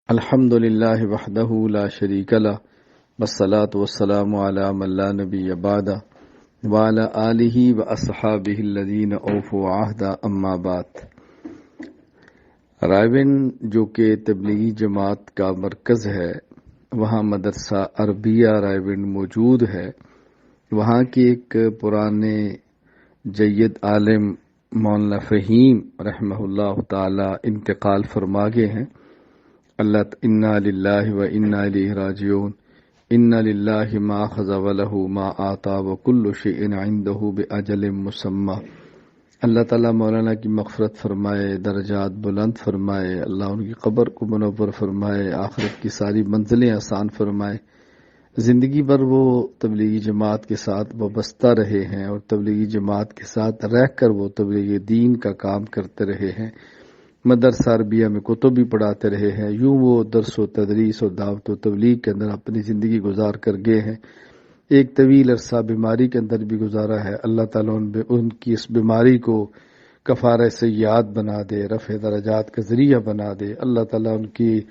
الحمد للہ وحدہ لا شریک لہ والصلاة والسلام علی من لا نبی بعدہ وعلی آلہ واصحابہ الذین اوفوا عہدہ اما بعد۔ رائے جو کہ تبلیغی جماعت کا مرکز ہے، وہاں مدرسہ عربیہ رائے موجود ہے۔ وہاں کی ایک پرانے جید عالم مولانا فہیم رحمہ اللہ تعالی انتقال فرما گئے ہیں۔ اللہ انا للہ و انا الیہ راجعون۔ انا للہ ما اخذ ولہ ما آتا وکل شیء عنده باجل مسمی۔ اللہ تعالیٰ مولانا کی مغفرت فرمائے، درجات بلند فرمائے، اللہ ان کی قبر کو منور فرمائے، آخرت کی ساری منزلیں آسان فرمائے۔ زندگی بھر وہ تبلیغی جماعت کے ساتھ وابستہ رہے ہیں اور تبلیغی جماعت کے ساتھ رہ کر وہ تبلیغ دین کا کام کرتے رہے ہیں۔ مدرسہ عربیہ میں کتب بھی پڑھاتے رہے ہیں۔ یوں وہ درس و تدریس اور دعوت و تبلیغ کے اندر اپنی زندگی گزار کر گئے ہیں۔ ایک طویل عرصہ بیماری کے اندر بھی گزارا ہے۔ اللہ تعالیٰ ان کی اس بیماری کو کفارہ سیئات بنا دے، رفع درجات کا ذریعہ بنا دے۔ اللہ تعالیٰ ان کی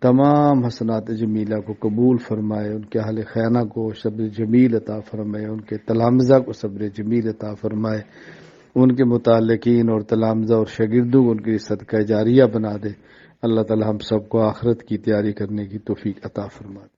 تمام حسنات جمیلہ کو قبول فرمائے، ان کے اہل خانہ کو صبر جمیل عطا فرمائے، ان کے تلامذہ کو صبر جمیل عطا فرمائے، ان کے متعلقین اور تلامذہ اور شاگردوں کو ان کی صدقہ جاریہ بنا دے۔ اللہ تعالیٰ ہم سب کو آخرت کی تیاری کرنے کی توفیق عطا فرمائے۔